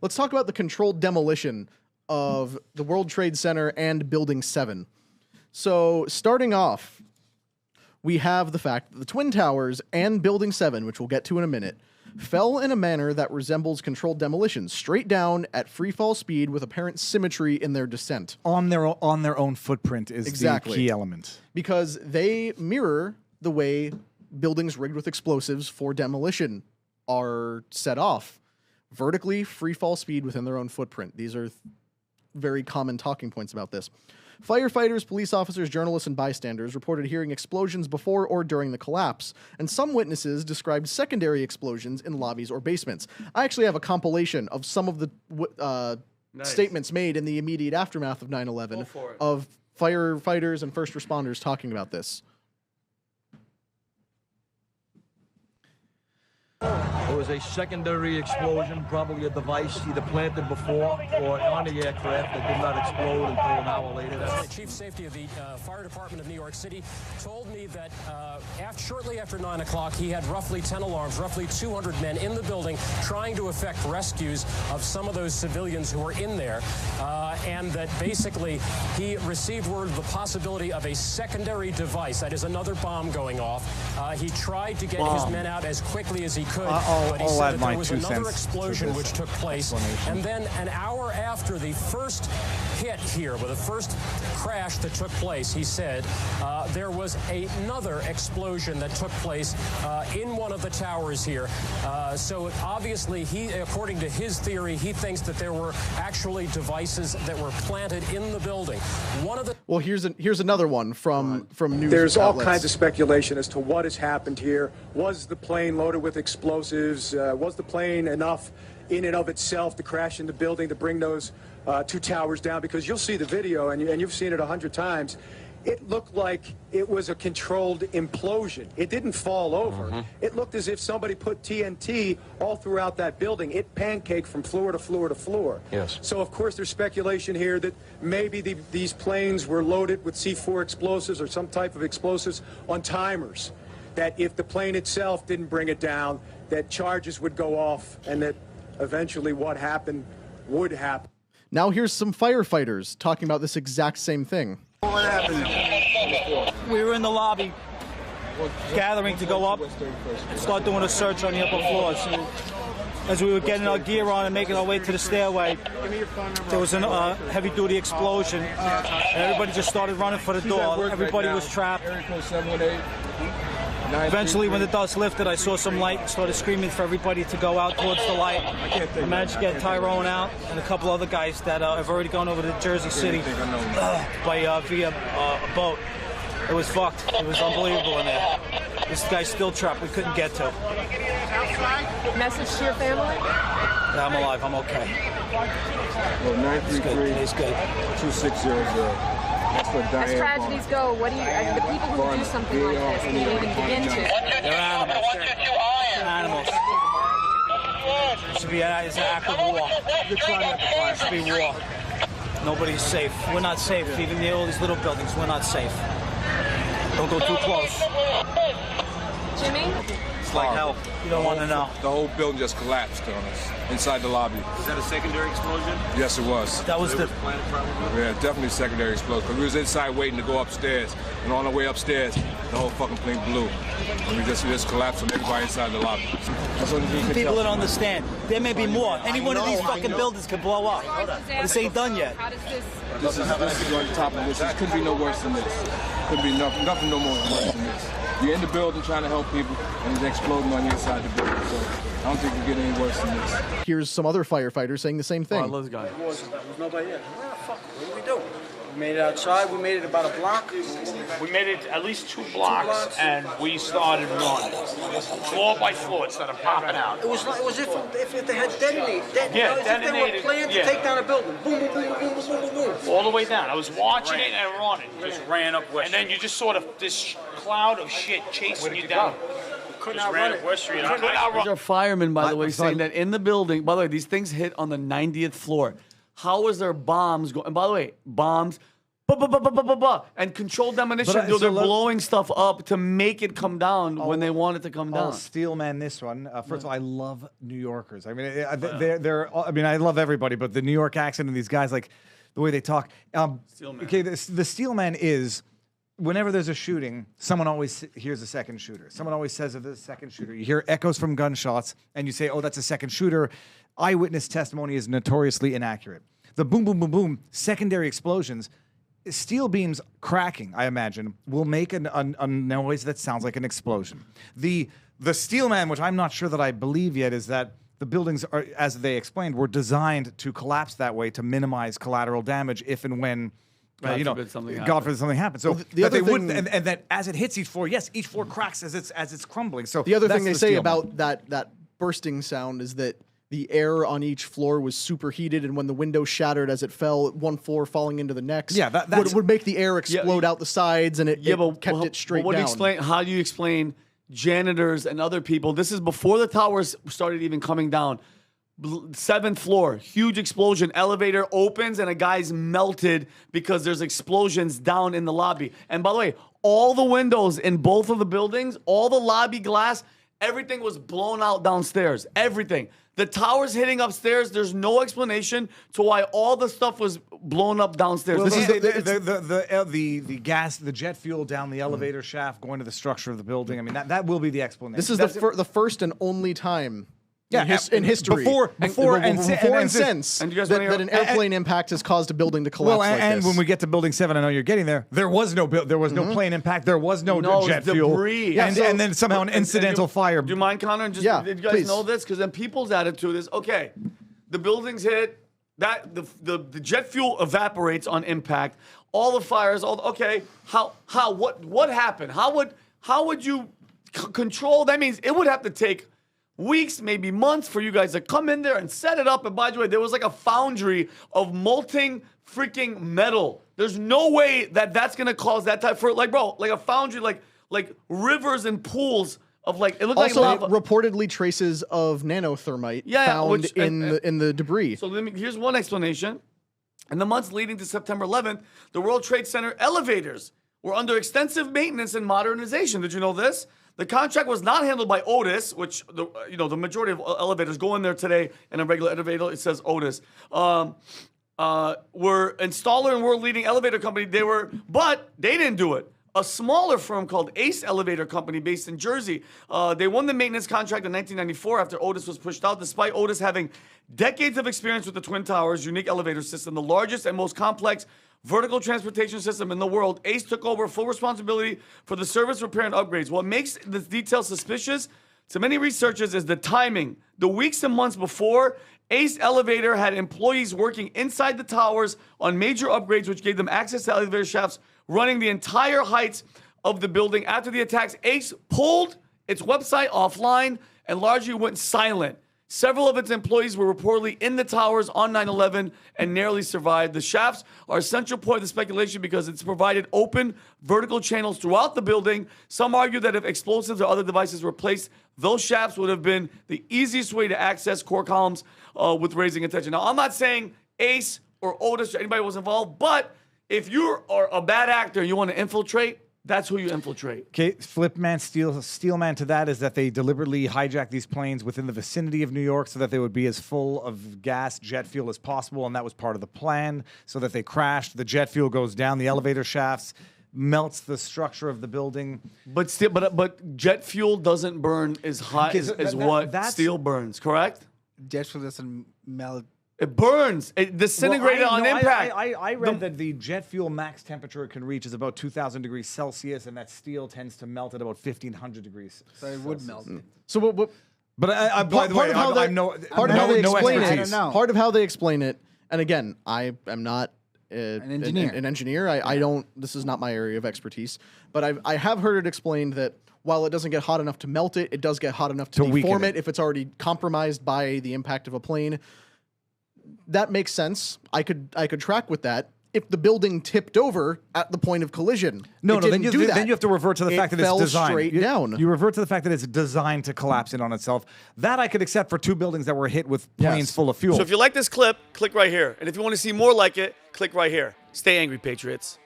Let's talk about the controlled demolition of the World Trade Center and Building 7. So, starting off, we have the fact that the Twin Towers and Building 7, which we'll get to in a minute, fell in a manner that resembles controlled demolition, straight down at free fall speed with apparent symmetry in their descent. On their own footprint is the key element. Because they mirror the way buildings rigged with explosives for demolition are set off. Vertically, free fall speed within their own footprint. These are very common talking points about this. Firefighters, police officers, journalists, and bystanders reported hearing explosions before or during the collapse, and some witnesses described secondary explosions in lobbies or basements. I actually have a compilation of some of the statements made in the immediate aftermath of 9/11 of firefighters and first responders talking about this. There was a secondary explosion, probably a device either planted before or on the aircraft that did not explode until an hour later. The chief safety of the fire department of New York City told me that shortly after 9 o'clock, he had roughly 10 alarms, roughly 200 men in the building trying to effect rescues of some of those civilians who were in there, and that basically he received word of the possibility of a secondary device, that is another bomb going off. He tried to get his men out as quickly as he could, but he said that there was another explosion which took place. And then an hour after the first hit here, with the first crash that took place, he said there was another explosion that took place in one of the towers here. So obviously, according to his theory, he thinks that there were actually devices that were planted in the building. One of the Well, here's another one from news There's all outlets. kinds of speculation as to what has happened here. Was the plane loaded with explosives? Was the plane enough in and of itself to crash in the building to bring those two towers down? Because you'll see the video, and you've seen it 100 times. It looked like it was a controlled implosion. It didn't fall over. It looked as if somebody put TNT all throughout that building. It pancaked from floor to floor to floor. Yes. So, of course, there's speculation here that maybe these planes were loaded with C4 explosives or some type of explosives on timers. That if the plane itself didn't bring it down, that charges would go off, and that eventually what happened would happen. Now here's some firefighters talking about this exact same thing. What happened? We were in the lobby gathering to go up and start doing a search on the upper floors. As we were getting our gear on and making our way to the stairway, there was a heavy-duty explosion. And everybody just started running for the door. Everybody was trapped. Eventually, when the dust lifted, I saw some light and started screaming for everybody to go out towards the light. I managed to get Tyrone out and a couple other guys that have already gone over to Jersey City via a boat. It was fucked. It was unbelievable in there. This guy's still trapped. We couldn't get to. Message to your family? Yeah, I'm alive. I'm okay. Well, 933 It's good. 2600. As tragedies go, what do you, the people who do something like this can you even begin to? They're animals. They're animals. It should be an act of war. It should be war. Nobody's safe. We're not safe. Even all these little buildings, we're not safe. Don't go too close. Jimmy? It's like hell. You don't want to know. The whole building just collapsed on us inside the lobby. Was that a secondary explosion? Yes, it was. That was the... Yeah, definitely secondary explosion. Because we was inside waiting to go upstairs. And on our way upstairs, the whole fucking plane blew. And we just collapsed on everybody inside the lobby. People don't understand. There may be more. Any one of these fucking buildings could blow up. This ain't done yet. How does this... This is on top of this. This could be no worse than this. Could be nothing no more worse than this. You're in the building trying to help people, and it's exploding on the inside the building. So I don't think it get any worse than this. Here's some other firefighters saying the same thing. I love this guy. There was nobody there. Where the fuck? What did we do? We made it outside. We made it about a block. We made it at least two blocks, and we started running. Floor by floor, instead of popping out. It was like, it was if they had detonated. Yeah, If they detonated, were planned to yeah. take down a building. Boom, boom, boom, boom, boom, boom, boom, boom. All the way down. I was watching it and running. Just ran up West. And then you just sort of this cloud of shit chasing you down. Couldn't outrun it. West Street. These are firemen, by the way, saying that in the building. By the way, these things hit on the 90th floor. How was there bombs going? And by the way, bombs and controlled demolition. They're blowing stuff up to make it come down when they want it to come down. I'll steel man this one. First of all, I love New Yorkers. I mean, they're. I mean, I love everybody, but the New York accent and these guys, like the way they talk. Okay, the steel man is. Whenever there's a shooting, someone always hears a second shooter. Someone always says of the second shooter. You hear echoes from gunshots, and you say, "Oh, that's a second shooter." Eyewitness testimony is notoriously inaccurate. The boom, boom, boom, boom, secondary explosions, steel beams cracking, I imagine, will make a noise that sounds like an explosion. The steel man, which I'm not sure that I believe yet, is that the buildings are, as they explained, were designed to collapse that way to minimize collateral damage if and when. God forbid something happens. So the other thing, and that as it hits each floor, yes, each floor cracks as it's crumbling. So the other thing they say about that bursting sound is that the air on each floor was superheated, and when the window shattered as it fell, one floor falling into the next, would make the air explode out the sides, and it kept it straight down. How do you explain janitors and other people? This is before the towers started even coming down. 7th floor, huge explosion. Elevator opens and a guy's melted because there's explosions down in the lobby. And by the way, all the windows in both of the buildings, all the lobby glass, everything was blown out downstairs. Everything. The towers hitting upstairs, there's no explanation to why all the stuff was blown up downstairs. Well, this is the gas, the jet fuel down the elevator shaft going to the structure of the building. I mean, that will be the explanation. This is the first and only time in history, before and since that an airplane impact has caused a building to collapse. Well, and when we get to Building 7, I know you're getting there. There was no plane impact. There was no jet debris. Fuel, and then somehow an incidental fire. Do you mind, Connor? Did you guys know this? Because then people's attitude is, okay, the buildings hit. That the jet fuel evaporates on impact. All the fires. What happened? How would you control? That means it would have to take weeks, maybe months for you guys to come in there and set it up. And by the way, there was like a foundry of molting freaking metal. There's no way that's going to cause that type like a foundry, like rivers and pools of it looked also, like lava. Reportedly traces of nanothermite found in the debris. So here's one explanation. In the months leading to September 11th, the World Trade Center elevators were under extensive maintenance and modernization. Did you know this? The contract was not handled by Otis, which the majority of elevators go in there today in a regular elevator. It says Otis. Were installer and world-leading elevator company. But they didn't do it. A smaller firm called Ace Elevator Company, based in Jersey, they won the maintenance contract in 1994 after Otis was pushed out. Despite Otis having decades of experience with the Twin Towers unique elevator system, the largest and most complex vertical transportation system in the world, Ace took over full responsibility for the service, repair, and upgrades. What makes this detail suspicious to many researchers is the timing. The weeks and months before, Ace Elevator had employees working inside the towers on major upgrades, which gave them access to elevator shafts running the entire heights of the building. After the attacks, Ace pulled its website offline and largely went silent. Several of its employees were reportedly in the towers on 9/11 and narrowly survived. The shafts are a central point of the speculation because it's provided open vertical channels throughout the building. Some argue that if explosives or other devices were placed, those shafts would have been the easiest way to access core columns with raising attention. Now, I'm not saying Ace or Otis or anybody was involved, but if you are a bad actor and you want to infiltrate, that's who you infiltrate. Okay, flip man, steel man to that is that they deliberately hijacked these planes within the vicinity of New York so that they would be as full of gas, jet fuel as possible, and that was part of the plan, so that they crashed. The jet fuel goes down the elevator shafts, melts the structure of the building. But jet fuel doesn't burn as hot as what steel burns, correct? Jet fuel doesn't melt. It burns. It disintegrated on impact. I read that the jet fuel max temperature it can reach is about 2,000 degrees Celsius, and that steel tends to melt at about 1,500 degrees. So it would melt. So what? But by the way, part of how they explain it, and again, I am not an engineer. I don't. This is not my area of expertise. But I have heard it explained that while it doesn't get hot enough to melt it, it does get hot enough to deform it if it's already compromised by the impact of a plane. That makes sense. I could track with that if the building tipped over at the point of collision. Then you have to revert to the fact that it's designed. Straight down. You revert to the fact that it's designed to collapse in on itself. That I could accept for two buildings that were hit with planes full of fuel. So if you like this clip, click right here. And if you want to see more like it, click right here. Stay angry, Patriots.